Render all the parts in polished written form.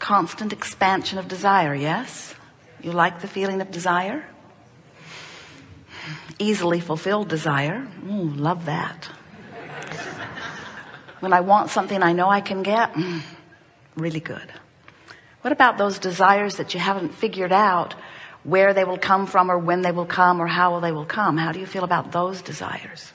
constant expansion of desire, yes? You like the feeling of desire? Easily fulfilled desire. Ooh, love that. When I want something I know I can get, really good. What about those desires that you haven't figured out where they will come from or when they will come or how they will come? How do you feel about those desires?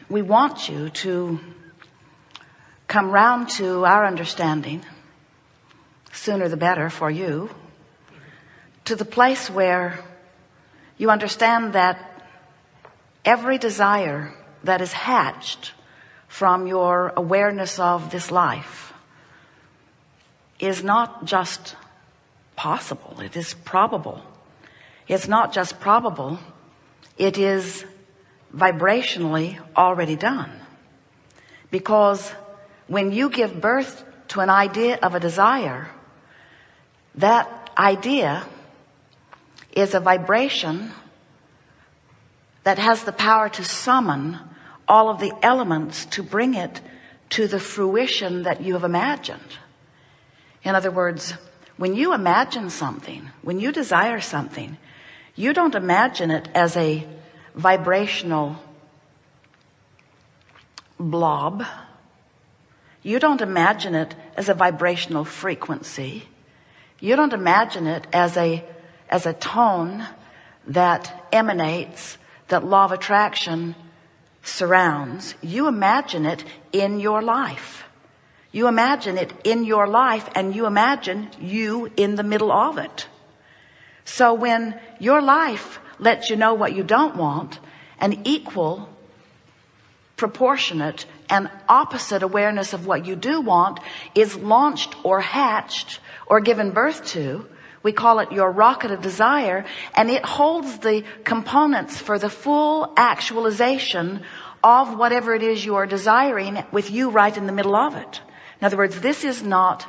We want you to come round to our understanding, sooner the better for you, to the place where you understand that every desire that is hatched from your awareness of this life is not just possible, it is probable. It's not just probable, it is vibrationally already done. Because when you give birth to an idea of a desire, that idea is a vibration that has the power to summon all of the elements to bring it to the fruition that you have imagined. In other words, when you imagine something, when you desire something, you don't imagine it as a vibrational blob. You don't imagine it as a vibrational frequency. You don't imagine it as a tone that emanates, that law of attraction surrounds. You imagine it in your life. You imagine it in your life, and you imagine you in the middle of it. So when your life lets you know what you don't want, an equal, proportionate, and opposite awareness of what you do want is launched or hatched or given birth to. We call it your rocket of desire, and it holds the components for the full actualization of whatever it is you are desiring, with you right in the middle of it. In other words, this is not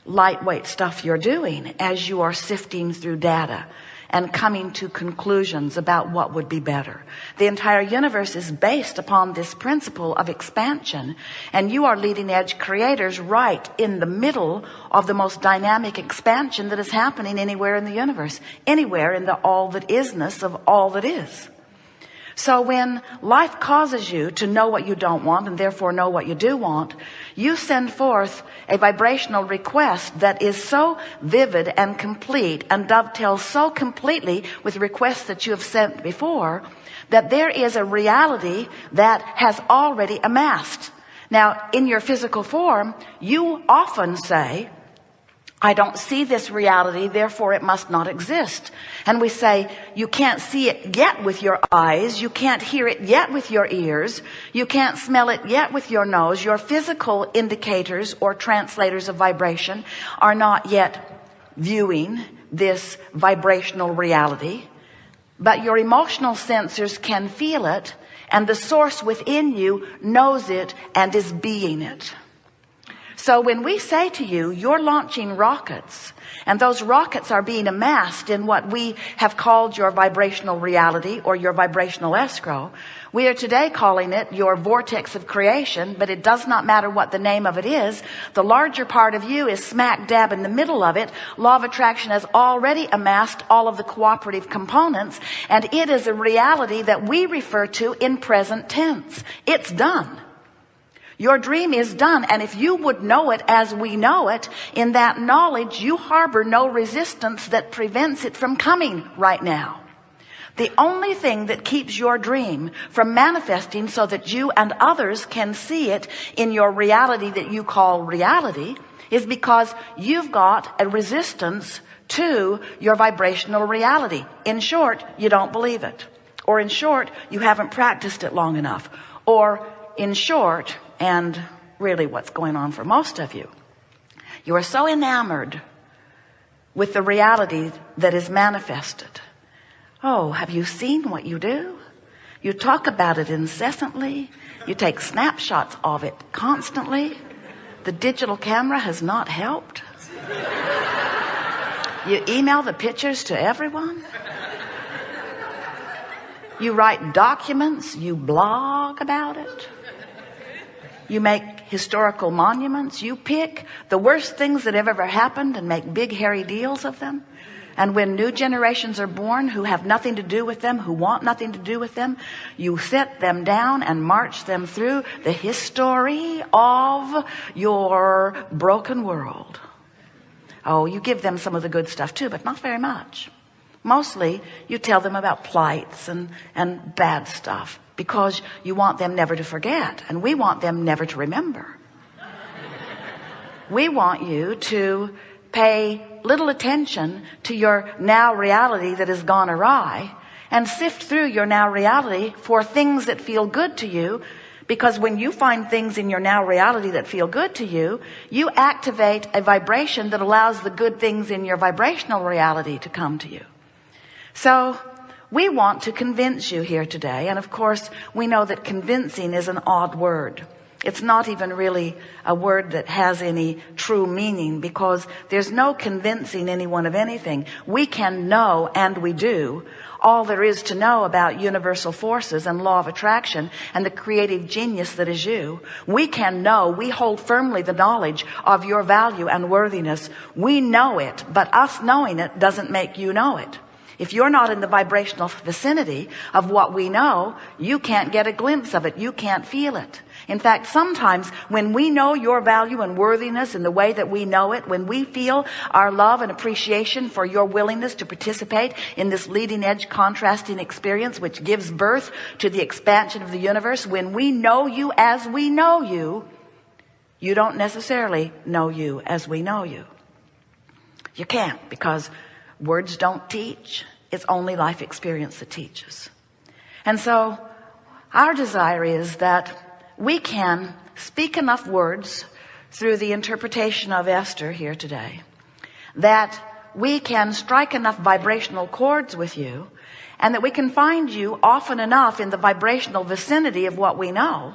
lightweight stuff you're doing as you are sifting through data and coming to conclusions about what would be better. The entire universe is based upon this principle of expansion, and you are leading edge creators right in the middle of the most dynamic expansion that is happening anywhere in the universe, anywhere in the all that isness of all that is. So when life causes you to know what you don't want and therefore know what you do want, you send forth a vibrational request that is so vivid and complete and dovetails so completely with requests that you have sent before, that there is a reality that has already amassed. Now, in your physical form, you often say, I don't see this reality, therefore it must not exist. And we say, you can't see it yet with your eyes, you can't hear it yet with your ears, you can't smell it yet with your nose. Your physical indicators or translators of vibration are not yet viewing this vibrational reality, but your emotional sensors can feel it, and the source within you knows it and is being it. So when we say to you, you're launching rockets, and those rockets are being amassed in what we have called your vibrational reality or your vibrational escrow, we are today calling it your vortex of creation, but it does not matter what the name of it is. The larger part of you is smack dab in the middle of it. Law of attraction has already amassed all of the cooperative components, and it is a reality that we refer to in present tense. It's done. Your dream is done, and if you would know it as we know it, in that knowledge you harbor no resistance that prevents it from coming right now. The only thing that keeps your dream from manifesting so that you and others can see it in your reality that you call reality is because you've got a resistance to your vibrational reality. In short, you don't believe it. Or in short, you haven't practiced it long enough. Or in short, and really what's going on for most of you, you are so enamored with the reality that is manifested. Oh, have you seen what you do? You talk about it incessantly. You take snapshots of it constantly. The digital camera has not helped. You email the pictures to everyone. You write documents. You blog about it. You make historical monuments. You pick the worst things that have ever happened and make big hairy deals of them. And when new generations are born who have nothing to do with them, who want nothing to do with them, you sit them down and march them through the history of your broken world. Oh, you give them some of the good stuff too, but not very much. Mostly you tell them about plights and bad stuff because you want them never to forget, and we want them never to remember. We want you to pay little attention to your now reality that has gone awry and sift through your now reality for things that feel good to you, because when you find things in your now reality that feel good to you, you activate a vibration that allows the good things in your vibrational reality to come to you. So we want to convince you here today, and of course we know that convincing is an odd word. It's not even really a word that has any true meaning, because there's no convincing anyone of anything. We can know, and we do, all there is to know about universal forces and law of attraction and the creative genius that is you. We can know, we hold firmly the knowledge of your value and worthiness. We know it, but us knowing it doesn't make you know it. If you're not in the vibrational vicinity of what we know, you can't get a glimpse of it. You can't feel it. In fact, sometimes when we know your value and worthiness in the way that we know it, when we feel our love and appreciation for your willingness to participate in this leading edge contrasting experience, which gives birth to the expansion of the universe, when we know you as we know you, you don't necessarily know you as we know you. You can't, because words don't teach. It's only life experience that teaches. And so our desire is that we can speak enough words through the interpretation of Esther here today, that we can strike enough vibrational chords with you, and that we can find you often enough in the vibrational vicinity of what we know,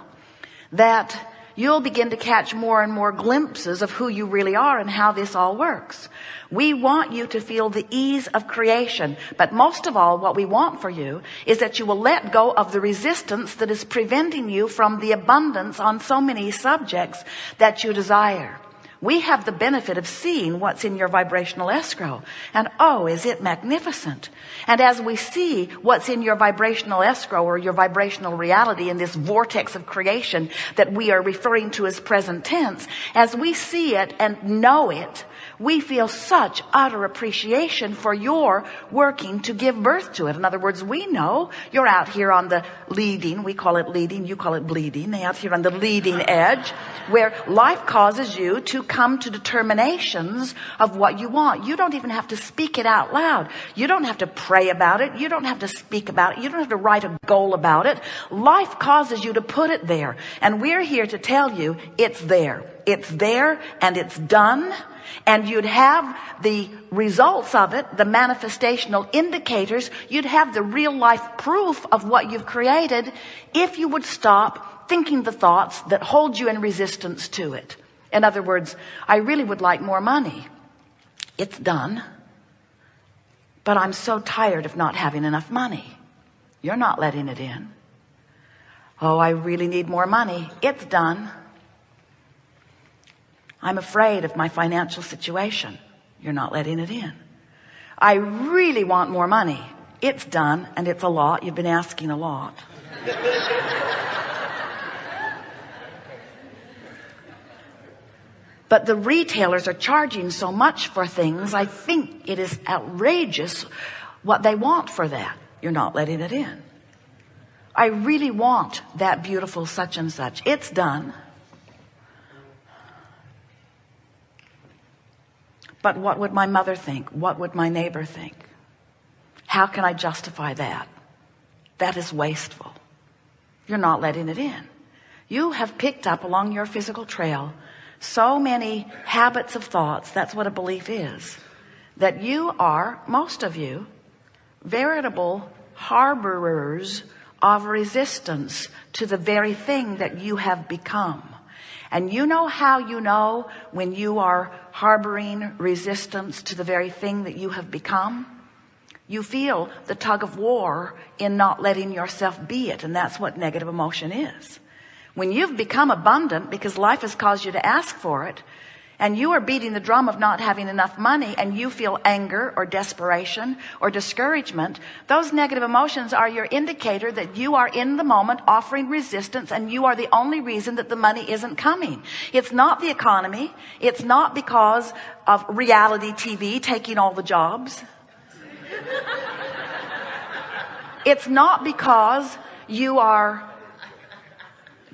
that you'll begin to catch more and more glimpses of who you really are and how this all works. We want you to feel the ease of creation, but most of all, what we want for you is that you will let go of the resistance that is preventing you from the abundance on so many subjects that you desire. We have the benefit of seeing what's in your vibrational escrow, and oh, is it magnificent. And as we see what's in your vibrational escrow, or your vibrational reality, in this vortex of creation that we are referring to as present tense, as we see it and know it, we feel such utter appreciation for your working to give birth to it. In other words, we know you're out here on the leading, we call it leading, you call it bleeding, out here on the leading edge, where life causes you to come to determinations of what you want. You don't even have to speak it out loud. You don't have to pray about it. You don't have to speak about it. You don't have to write a goal about it. Life causes you to put it there. And we're here to tell you it's there. It's there and it's done. And you'd have the results of it, the manifestational indicators. You'd have the real life proof of what you've created if you would stop thinking the thoughts that hold you in resistance to it. In other words, I really would like more money. It's done. But I'm so tired of not having enough money. You're not letting it in. Oh, I really need more money. It's done. I'm afraid of my financial situation. You're not letting it in. I really want more money. It's done, and it's a lot. You've been asking a lot. But the retailers are charging so much for things, I think it is outrageous what they want for that. You're not letting it in. I really want that beautiful such and such. It's done. But what would my mother think? What would my neighbor think? How can I justify that? That is wasteful. You're not letting it in. You have picked up along your physical trail so many habits of thoughts, that's what a belief is, that you are, most of you, veritable harborers of resistance to the very thing that you have become. And you know how you know when you are harboring resistance to the very thing that you have become? You feel the tug of war in not letting yourself be it, and that's what negative emotion is. When you've become abundant because life has caused you to ask for it, and you are beating the drum of not having enough money, and you feel anger or desperation or discouragement, those negative emotions are your indicator that you are in the moment offering resistance, and you are the only reason that the money isn't coming. It's not the economy. It's not because of reality TV taking all the jobs. It's not because you are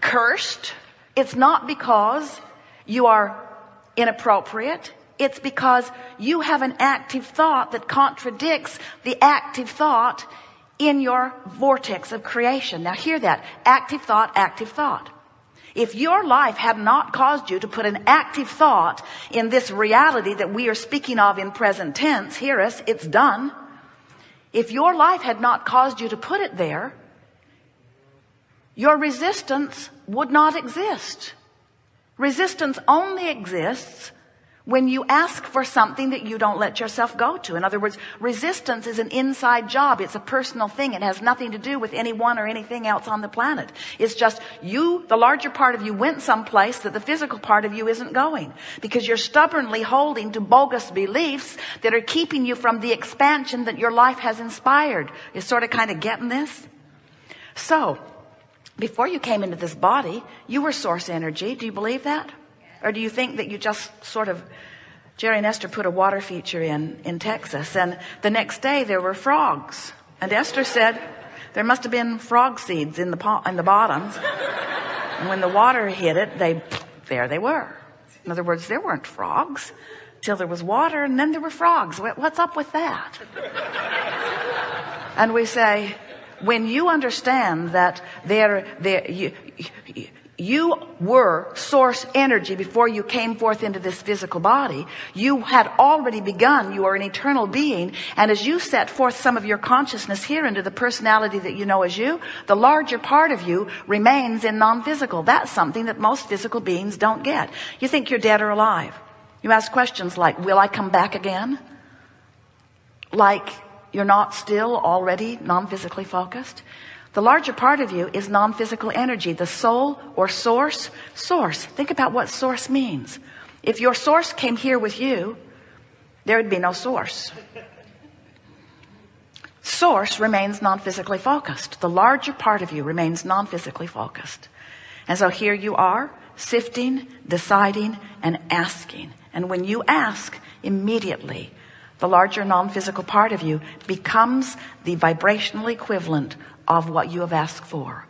cursed. It's not because you are inappropriate. It's because you have an active thought that contradicts the active thought in your vortex of creation. Now hear that. Active thought, active thought. If your life had not caused you to put an active thought in this reality that we are speaking of in present tense, hear us, it's done. If your life had not caused you to put it there, your resistance would not exist. Resistance only exists when you ask for something that you don't let yourself go to. In other words, resistance is an inside job. It's a personal thing. It has nothing to do with anyone or anything else on the planet. It's just you, the larger part of you, went someplace that the physical part of you isn't going, because you're stubbornly holding to bogus beliefs that are keeping you from the expansion that your life has inspired. You're sort of kind of getting this? So, before you came into this body, you were source energy. Do you believe that? Or do you think that you just sort of, Jerry and Esther put a water feature in Texas, and the next day there were frogs. And Esther said there must have been frog seeds in the bottoms. And when the water hit it, there they were. In other words, there weren't frogs till there was water, and then there were frogs. What's up with that? And we say, when you understand that you were source energy before you came forth into this physical body, you had already begun. You are an eternal being. And as you set forth some of your consciousness here into the personality that you know as you, the larger part of you remains in non-physical. That's something that most physical beings don't get. You think you're dead or alive. You ask questions like, will I come back again? Like you're not still already non-physically focused. The larger part of you is non-physical energy, the soul or source. Source. Think about what source means. If your source came here with you, there would be no source. Source remains non-physically focused. The larger part of you remains non-physically focused. And so here you are, sifting, deciding, and asking. And when you ask, immediately, the larger non-physical part of you becomes the vibrational equivalent of what you have asked for.